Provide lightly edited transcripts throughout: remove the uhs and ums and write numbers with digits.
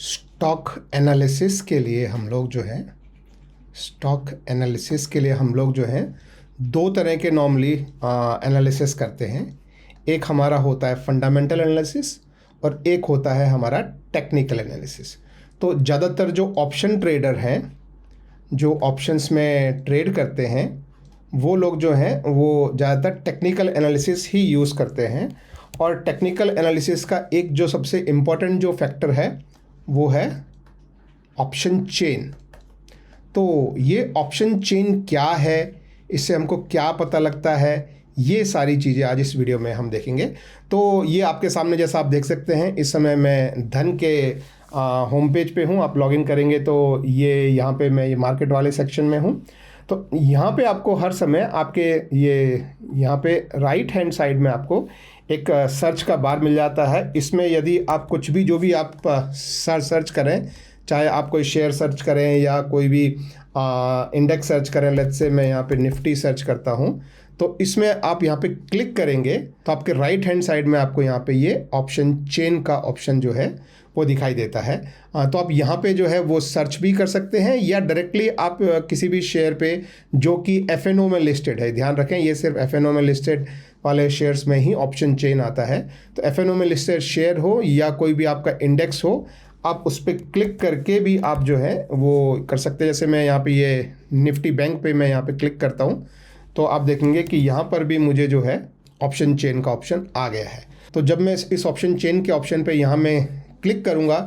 Stock analysis के लिए हम लोग जो है दो तरह के नॉर्मली एनालिसिस करते हैं। एक हमारा होता है फंडामेंटल एनालिसिस और एक होता है हमारा टेक्निकल एनालिसिस। तो ज़्यादातर जो ऑप्शन ट्रेडर हैं, जो ऑप्शंस में ट्रेड करते हैं, वो लोग जो हैं वो ज़्यादातर टेक्निकल एनालिसिस ही यूज़ करते हैं। और टेक्निकल एनालिसिस का एक जो सबसे इम्पॉर्टेंट जो फैक्टर है वो है ऑप्शन चेन। तो ये ऑप्शन चेन क्या है, इससे हमको क्या पता लगता है, ये सारी चीज़ें आज इस वीडियो में हम देखेंगे। तो ये आपके सामने जैसा आप देख सकते हैं, इस समय मैं धन के होम पेज पे हूँ। आप लॉगिन करेंगे तो ये यहाँ पे मैं ये मार्केट वाले सेक्शन में हूँ। तो यहाँ पे आपको हर समय आपके यहाँ पे राइट हैंड साइड में आपको एक सर्च का बार मिल जाता है। इसमें यदि आप कुछ भी जो भी आप सर्च करें, चाहे आप कोई शेयर सर्च करें या कोई भी इंडेक्स सर्च करें, लेट्स से मैं यहाँ पे निफ्टी सर्च करता हूँ, तो इसमें आप यहाँ पे क्लिक करेंगे तो आपके राइट हैंड साइड में आपको यहाँ पे ये ऑप्शन चेन का ऑप्शन जो है वो दिखाई देता है। तो आप यहाँ पे जो है वो सर्च भी कर सकते हैं या डायरेक्टली आप किसी भी शेयर पे जो कि FNO में लिस्टेड है, ध्यान रखें ये सिर्फ FNO में लिस्टेड वाले शेयर्स में ही ऑप्शन चेन आता है। तो FNO में लिस्टेड शेयर हो या कोई भी आपका इंडेक्स हो, आप उस पर क्लिक करके भी आप जो है वो कर सकते हैं। जैसे मैं यहाँ पे ये निफ्टी बैंक पे मैं यहाँ पे क्लिक करता हूँ तो आप देखेंगे कि यहाँ पर भी मुझे जो है ऑप्शन चेन का ऑप्शन आ गया है। तो जब मैं इस ऑप्शन चेन के ऑप्शन पे यहाँ मैं क्लिक करूँगा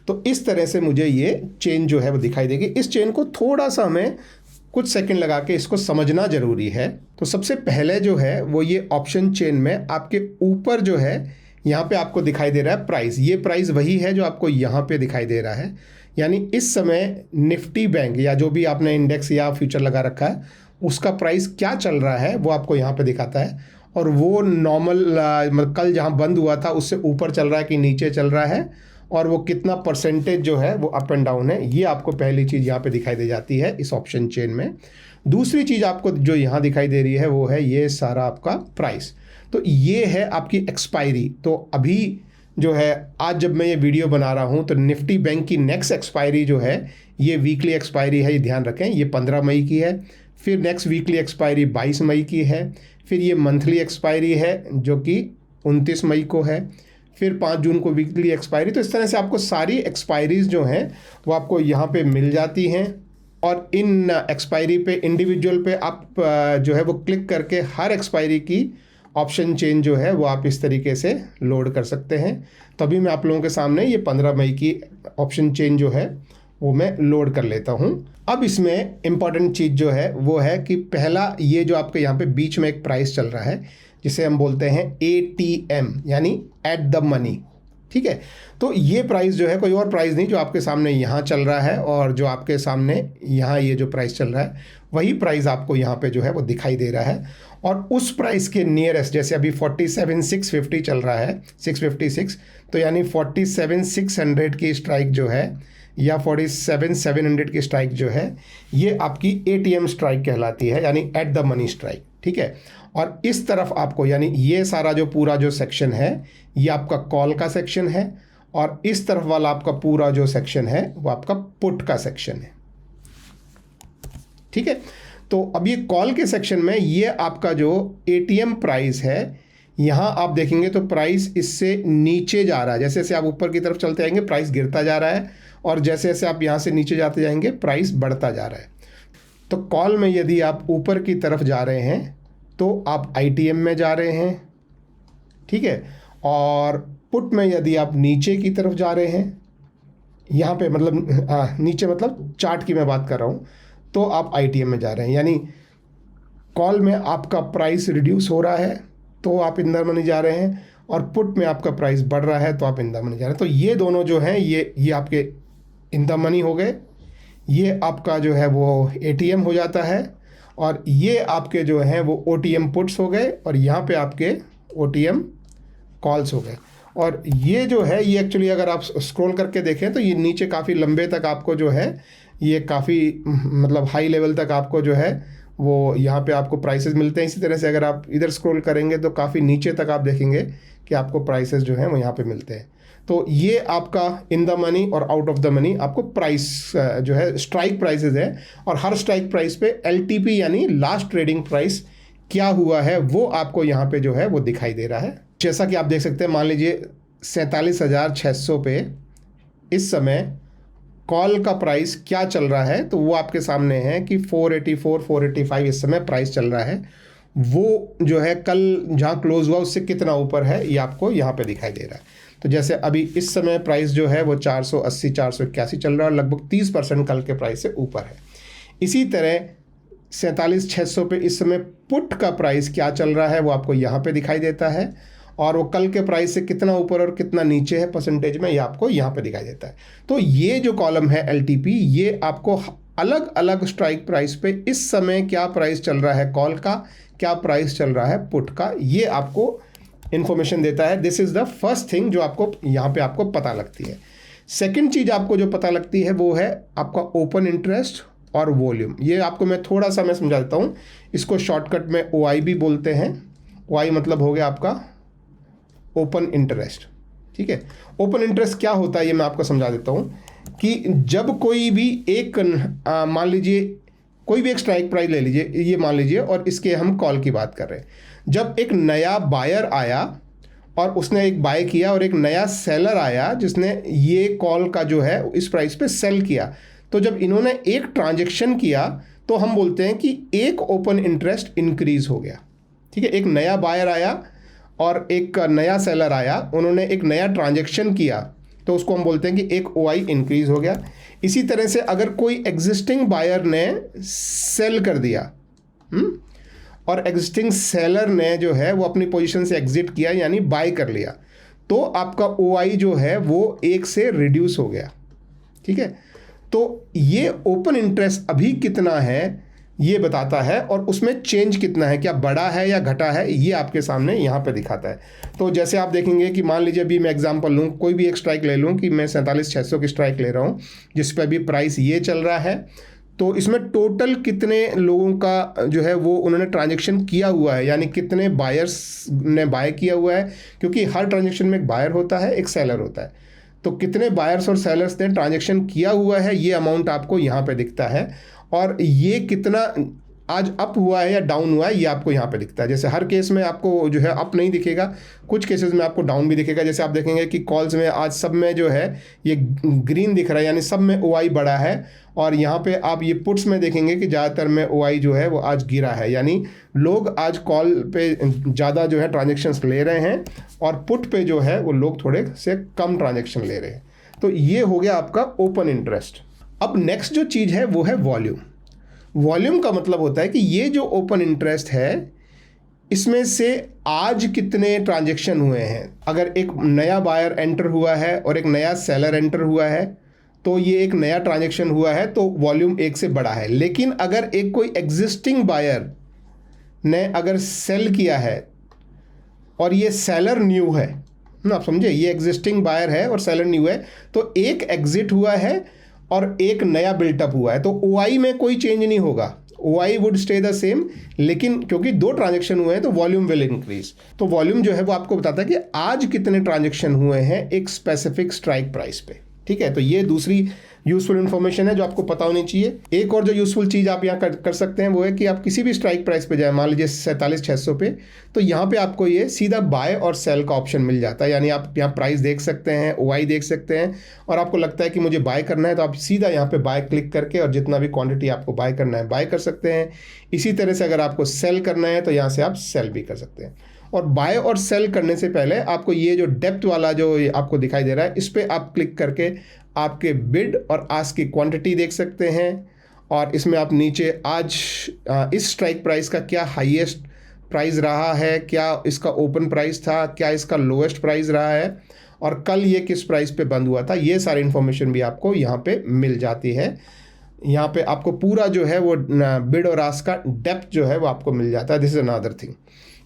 तो इस तरह से मुझे ये चेन जो है वो दिखाई देगी। इस चेन को थोड़ा सा हमें कुछ सेकंड लगा के इसको समझना ज़रूरी है। तो सबसे पहले जो है वो ये ऑप्शन चेन में आपके ऊपर जो है यहाँ पे आपको दिखाई दे रहा है प्राइस। ये प्राइस वही है जो आपको यहाँ पे दिखाई दे रहा है। यानी इस समय निफ्टी बैंक या जो भी आपने इंडेक्स या फ्यूचर लगा रखा है उसका प्राइस क्या चल रहा है वो आपको यहाँ पे दिखाता है। और वो नॉर्मल मतलब कल जहाँ बंद हुआ था उससे ऊपर चल रहा है कि नीचे चल रहा है, और वो कितना परसेंटेज जो है वो अप एंड डाउन है, ये आपको पहली चीज़ यहाँ पे दिखाई दे जाती है इस ऑप्शन चेन में। दूसरी चीज़ आपको जो यहाँ दिखाई दे रही है वो है ये सारा आपका प्राइस। तो ये है आपकी एक्सपायरी। तो अभी जो है आज जब मैं ये वीडियो बना रहा हूँ तो निफ्टी बैंक की नेक्स्ट एक्सपायरी जो है ये वीकली एक्सपायरी है, ये ध्यान रखें, ये 15 मई की है। फिर नेक्स्ट वीकली एक्सपायरी 22 मई की है। फिर ये मंथली एक्सपायरी है जो कि 29 मई को है। फिर 5 जून को वीकली एक्सपायरी। तो इस तरह से आपको सारी एक्सपायरीज जो हैं वो आपको यहाँ पे मिल जाती हैं। और इन एक्सपायरी पे इंडिविजुअल पे आप जो है वो क्लिक करके हर एक्सपायरी की ऑप्शन चेन जो है वो आप इस तरीके से लोड कर सकते हैं। तो अभी मैं आप लोगों के सामने ये 15 मई की ऑप्शन चेन जो है वो मैं लोड कर लेता हूँ। अब इसमें इम्पॉर्टेंट चीज़ जो है वो है कि पहला ये जो आपके यहाँ पे बीच में एक प्राइस चल रहा है जिसे हम बोलते हैं ATM यानी एट द मनी, ठीक है। तो ये प्राइस जो है कोई और प्राइस नहीं, जो आपके सामने यहाँ चल रहा है और जो आपके सामने यहाँ ये जो प्राइस चल रहा है वही प्राइस आपको यहाँ पे जो है वो दिखाई दे रहा है। और उस प्राइस के नियरेस्ट जैसे अभी 47,650 चल रहा है, 656, तो यानी 47,600 की स्ट्राइक जो है या 47,700 की स्ट्राइक जो है ये आपकी ATM स्ट्राइक कहलाती है, यानी एट द मनी स्ट्राइक, ठीक है। और इस तरफ आपको यानी ये सारा जो पूरा जो सेक्शन है ये आपका कॉल का सेक्शन है, और इस तरफ वाला आपका पूरा जो सेक्शन है वो आपका पुट का सेक्शन है, ठीक है। तो अब ये कॉल के सेक्शन में ये आपका जो ATM प्राइस है, यहाँ आप देखेंगे तो प्राइस इससे नीचे जा रहा है। जैसे जैसे आप ऊपर की तरफ चलते जाएंगे प्राइस गिरता जा रहा है, और जैसे जैसे आप यहाँ से नीचे जाते जाएंगे प्राइस बढ़ता जा रहा है। तो कॉल में यदि आप ऊपर की तरफ जा रहे हैं तो आप ITM में जा रहे हैं, ठीक है। और पुट में यदि आप नीचे की तरफ जा रहे हैं, यहाँ पे मतलब नीचे मतलब चार्ट की मैं बात कर रहा हूँ, तो आप ITM में जा रहे हैं। यानी कॉल में आपका प्राइस रिड्यूस हो रहा है तो आप इन द मनी जा रहे हैं, और पुट में आपका प्राइस बढ़ रहा है तो आप इन द मनी जा रहे हैं। तो ये दोनों जो हैं ये आपके इन द मनी हो गए, ये आपका जो है वो ATM हो जाता है, और ये आपके जो हैं वो OTM पुट्स हो गए, और यहाँ पे आपके OTM कॉल्स हो गए। और ये जो है ये एक्चुअली अगर आप स्क्रॉल करके देखें तो ये नीचे काफ़ी लंबे तक आपको जो है ये काफ़ी मतलब हाई लेवल तक आपको जो है वो यहाँ पे आपको प्राइसेस मिलते हैं। इसी तरह से अगर आप इधर स्क्रॉल करेंगे तो काफ़ी नीचे तक आप देखेंगे कि आपको प्राइसेस जो हैं वो यहाँ पे मिलते हैं। तो ये आपका इन द मनी और आउट ऑफ द मनी आपको प्राइस जो है स्ट्राइक प्राइसेस है, और हर स्ट्राइक प्राइस पे LTP यानी लास्ट ट्रेडिंग प्राइस क्या हुआ है वो आपको यहाँ पे जो है वो दिखाई दे रहा है। जैसा कि आप देख सकते हैं, मान लीजिए 47,600 पे इस समय कॉल का प्राइस क्या चल रहा है, तो वो आपके सामने है कि 484 485 इस समय प्राइस चल रहा है। वो जो है कल जहाँ क्लोज हुआ उससे कितना ऊपर है ये आपको यहाँ पे दिखाई दे रहा है। तो जैसे अभी इस समय प्राइस जो है वो 480 481 चल रहा है, लगभग 30% कल के प्राइस से ऊपर है। इसी तरह 47,600 पे इस समय पुट का प्राइस क्या चल रहा है वो आपको यहाँ पे दिखाई देता है, और वो कल के प्राइस से कितना ऊपर और कितना नीचे है परसेंटेज में, ये आपको यहाँ पे दिखाई देता है। तो ये जो कॉलम है LTP, ये आपको अलग अलग स्ट्राइक प्राइस पे इस समय क्या प्राइस चल रहा है कॉल का, क्या प्राइस चल रहा है पुट का, ये आपको इन्फॉर्मेशन देता है। This is the first thing जो आपको यहाँ पे आपको पता लगती है। सेकेंड चीज़ आपको जो पता लगती है वो है आपका ओपन इंटरेस्ट और वॉल्यूम। ये आपको मैं थोड़ा सा मैं समझा देता हूँ। इसको शॉर्टकट में OI भी बोलते हैं। OI मतलब हो गया आपका ओपन इंटरेस्ट, ठीक है। ओपन इंटरेस्ट क्या होता है ये मैं आपको समझा देता हूँ कि जब कोई भी एक मान लीजिए कोई भी एक स्ट्राइक प्राइस ले लीजिए, ये मान लीजिए, और इसके हम कॉल की बात कर रहे हैं। जब एक नया बायर आया और उसने एक बाय किया और एक नया सेलर आया जिसने ये कॉल का जो है इस प्राइस पे सेल किया, तो जब इन्होंने एक ट्रांजेक्शन किया तो हम बोलते हैं कि एक ओपन इंटरेस्ट इंक्रीज हो गया, ठीक है। एक नया बायर आया और एक नया सेलर आया, उन्होंने एक नया ट्रांजेक्शन किया तो उसको हम बोलते हैं कि एक OI इंक्रीज हो गया। इसी तरह से अगर कोई एग्जिस्टिंग बायर ने सेल कर दिया और एग्जिस्टिंग सेलर ने जो है वो अपनी पोजीशन से एग्जिट किया यानी बाय कर लिया, तो आपका OI जो है वो 1 से रिड्यूस हो गया, ठीक है। तो ये ओपन इंटरेस्ट अभी कितना है ये बताता है, और उसमें चेंज कितना है, क्या बढ़ा है या घटा है, ये आपके सामने यहाँ पे दिखाता है। तो जैसे आप देखेंगे कि मान लीजिए अभी मैं एग्जांपल लूँ, कोई भी एक स्ट्राइक ले लूँ कि मैं 47,600 की स्ट्राइक ले रहा हूँ जिस पे अभी प्राइस ये चल रहा है, तो इसमें टोटल कितने लोगों का जो है वो उन्होंने ट्रांजेक्शन किया हुआ है, यानी कितने बायर्स ने बाय किया हुआ है, क्योंकि हर ट्रांजेक्शन में एक बायर होता है एक सेलर होता है। तो कितने बायर्स और सेलर्स ने ट्रांजेक्शन किया हुआ है ये अमाउंट आपको यहाँ पे दिखता है, और ये कितना आज अप हुआ है या डाउन हुआ है ये आपको यहाँ पे दिखता है। जैसे हर केस में आपको जो है अप नहीं दिखेगा, कुछ केसेस में आपको डाउन भी दिखेगा। जैसे आप देखेंगे कि कॉल्स में आज सब में जो है ये ग्रीन दिख रहा है, यानी सब में OI बढ़ा है, और यहाँ पे आप ये पुट्स में देखेंगे कि ज़्यादातर में OI जो है वो आज गिरा है, यानी लोग आज कॉल पे ज़्यादा जो है ट्रांजेक्शन्स ले रहे हैं और पुट पे जो है वो लोग थोड़े से कम ट्रांजेक्शन ले रहे हैं। तो ये हो गया आपका ओपन इंटरेस्ट। अब नेक्स्ट जो चीज़ है वो है वॉल्यूम। वॉल्यूम का मतलब होता है कि ये जो ओपन इंटरेस्ट है इसमें से आज कितने ट्रांजेक्शन हुए हैं। अगर एक नया बायर एंटर हुआ है और एक नया सेलर एंटर हुआ है तो ये एक नया ट्रांजेक्शन हुआ है, तो वॉल्यूम 1 से बड़ा है। लेकिन अगर एक कोई एग्जिस्टिंग बायर ने अगर सेल किया है और ये सेलर न्यू है, आप समझे, ये एग्जिस्टिंग बायर है और सेलर न्यू है, तो एक एग्जिट हुआ है और एक नया बिल्टअप हुआ है, तो OI में कोई चेंज नहीं होगा, OI would stay the same. लेकिन क्योंकि 2 ट्रांजेक्शन हुए हैं तो वॉल्यूम विल इंक्रीज। तो वॉल्यूम जो है वो आपको बताता है कि आज कितने ट्रांजेक्शन हुए हैं एक स्पेसिफिक स्ट्राइक प्राइस पे, ठीक है। तो ये दूसरी यूजफुल इन्फॉर्मेशन है जो आपको पता होनी चाहिए। एक और जो यूजफुल चीज़ आप यहाँ कर सकते हैं वो है कि आप किसी भी स्ट्राइक प्राइस पे जाए, मान लीजिए 47,600 पे, तो यहाँ पे आपको ये सीधा बाय और सेल का ऑप्शन मिल जाता है। यानी आप यहाँ प्राइस देख सकते हैं, OI देख सकते हैं, और आपको लगता है कि मुझे बाय करना है तो आप सीधा यहाँ पे बाय क्लिक करके और जितना भी क्वांटिटी आपको बाय करना है बाय कर सकते हैं। इसी तरह से अगर आपको सेल करना है तो यहाँ से आप सेल भी कर सकते हैं। और बाय और सेल करने से पहले आपको ये जो डेप्थ वाला जो आपको दिखाई दे रहा है इस पर आप क्लिक करके आपके बिड और आस्क की क्वांटिटी देख सकते हैं, और इसमें आप नीचे आज इस स्ट्राइक प्राइस का क्या हाईएस्ट प्राइस रहा है, क्या इसका ओपन प्राइस था, क्या इसका लोएस्ट प्राइस रहा है, और कल ये किस प्राइस पे बंद हुआ था, ये सारी इन्फॉर्मेशन भी आपको यहाँ पे मिल जाती है। यहाँ पे आपको पूरा जो है वो बिड और आस्क का डेप्थ जो है वो आपको मिल जाता है। This is another thing.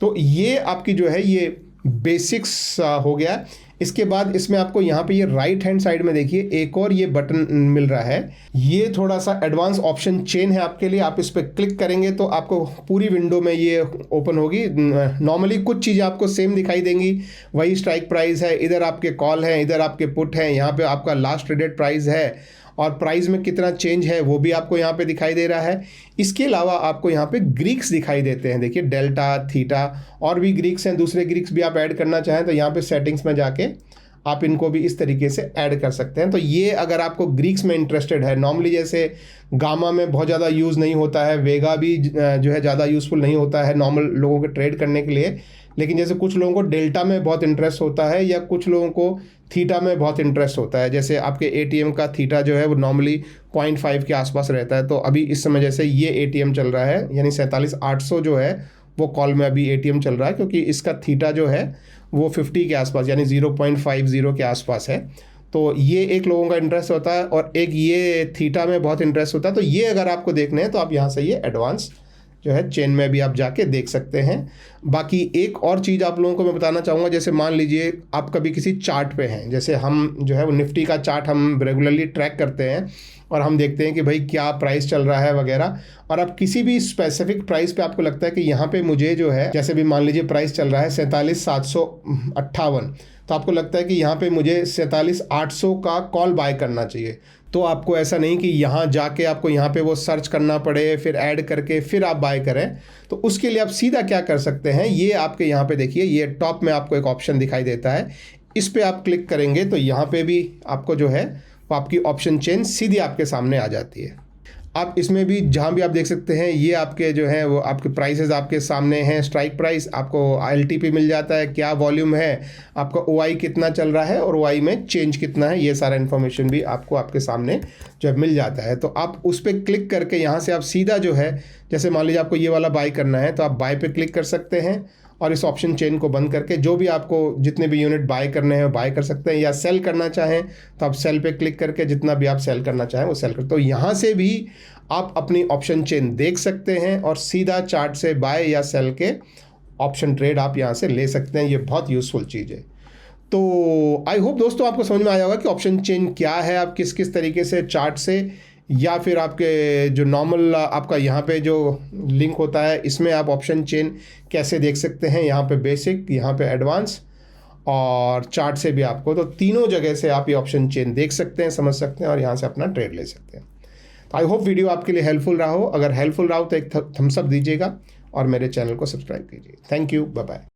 तो ये आपकी जो है ये बेसिक्स हो गया। इसके बाद इसमें आपको यहाँ पे ये राइट हैंड साइड में देखिए एक और ये बटन मिल रहा है, ये थोड़ा सा एडवांस ऑप्शन चेन है आपके लिए। आप इस पर क्लिक करेंगे तो आपको पूरी विंडो में ये ओपन होगी। नॉर्मली कुछ चीज़ें आपको सेम दिखाई देंगी, वही स्ट्राइक प्राइस है, इधर आपके कॉल हैं, इधर आपके पुट हैं, यहाँ पे आपका लास्ट ट्रेडेड प्राइस है और प्राइस में कितना चेंज है वो भी आपको यहाँ पे दिखाई दे रहा है। इसके अलावा आपको यहाँ पे ग्रीक्स दिखाई देते हैं, देखिए डेल्टा, थीटा और भी ग्रीक्स हैं। दूसरे ग्रीक्स भी आप ऐड करना चाहें तो यहाँ पे सेटिंग्स में जाके आप इनको भी इस तरीके से ऐड कर सकते हैं। तो ये अगर आपको ग्रीक्स में इंटरेस्टेड है, नॉर्मली जैसे गामा में बहुत ज़्यादा यूज़ नहीं होता है, वेगा भी जो है ज़्यादा यूज़फुल नहीं होता है नॉर्मल लोगों के ट्रेड करने के लिए, लेकिन जैसे कुछ लोगों को डेल्टा में बहुत इंटरेस्ट होता है या कुछ लोगों को थीटा में बहुत इंटरेस्ट होता है। जैसे आपके एटीएम का थीटा जो है वो नॉर्मली 0.5 के आसपास रहता है, तो अभी इस समय जैसे ये एटीएम चल रहा है यानी 47,800 जो है वो कॉल में अभी एटीएम चल रहा है, क्योंकि इसका थीटा जो है वो 50 के आसपास यानी 0.50 के आसपास है। तो ये एक लोगों का इंटरेस्ट होता है और एक ये थीटा में बहुत इंटरेस्ट होता है। तो ये अगर आपको देखने हैं तो आप यहाँ से ये एडवांस जो है चेन में भी आप जाके देख सकते हैं। बाकी एक और चीज़ आप लोगों को मैं बताना चाहूँगा, जैसे मान लीजिए आप कभी किसी चार्ट पे हैं, जैसे हम जो है वो निफ्टी का चार्ट हम रेगुलरली ट्रैक करते हैं और हम देखते हैं कि भाई क्या प्राइस चल रहा है वगैरह, और आप किसी भी स्पेसिफिक प्राइस पे आपको लगता है कि यहाँ पे मुझे जो है, जैसे भी मान लीजिए प्राइस चल रहा है 47,758, तो आपको लगता है कि यहाँ पे मुझे 47,800 का कॉल बाय करना चाहिए। तो आपको ऐसा नहीं कि यहाँ जाके आपको यहाँ पे वो सर्च करना पड़े, फिर ऐड करके फिर आप बाय करें। तो उसके लिए आप सीधा क्या कर सकते हैं, ये आपके यहाँ पे देखिए ये टॉप में आपको एक ऑप्शन दिखाई देता है, इस पर आप क्लिक करेंगे तो यहाँ पे भी आपको जो है वो आपकी ऑप्शन चेन सीधी आपके सामने आ जाती है। आप इसमें भी जहाँ भी आप देख सकते हैं ये आपके जो है वो आपके प्राइसेस आपके सामने हैं, स्ट्राइक प्राइस आपको एलटीपी मिल जाता है, क्या वॉल्यूम है, आपका ओआई कितना चल रहा है और ओआई में चेंज कितना है, ये सारा इन्फॉर्मेशन भी आपको आपके सामने जो है मिल जाता है। तो आप उस पर क्लिक करके यहाँ से आप सीधा जो है, जैसे मान लीजिए आपको ये वाला बाय करना है तो आप बाय पे क्लिक कर सकते हैं और इस ऑप्शन चेन को बंद करके जो भी आपको जितने भी यूनिट बाय करने हैं बाय कर सकते हैं, या सेल करना चाहें तो आप सेल पे क्लिक करके जितना भी आप सेल करना चाहें वो सेल कर। तो यहाँ से भी आप अपनी ऑप्शन चेन देख सकते हैं और सीधा चार्ट से बाय या सेल के ऑप्शन ट्रेड आप यहाँ से ले सकते हैं। ये बहुत यूज़फुल चीज़ है। तो आई होप दोस्तों आपको समझ में आया होगा कि ऑप्शन चेन क्या है, आप किस किस तरीके से चार्ट से या फिर आपके जो नॉर्मल आपका यहाँ पे जो लिंक होता है इसमें आप ऑप्शन चेन कैसे देख सकते हैं। यहाँ पे बेसिक, यहाँ पे एडवांस और चार्ट से भी आपको, तो तीनों जगह से आप ये ऑप्शन चेन देख सकते हैं, समझ सकते हैं और यहाँ से अपना ट्रेड ले सकते हैं। तो आई होप वीडियो आपके लिए हेल्पफुल रहा हो। अगर हेल्पफुल रहा हो तो एक थम्स अप दीजिएगा और मेरे चैनल को सब्सक्राइब कीजिए। Thank you, bye bye.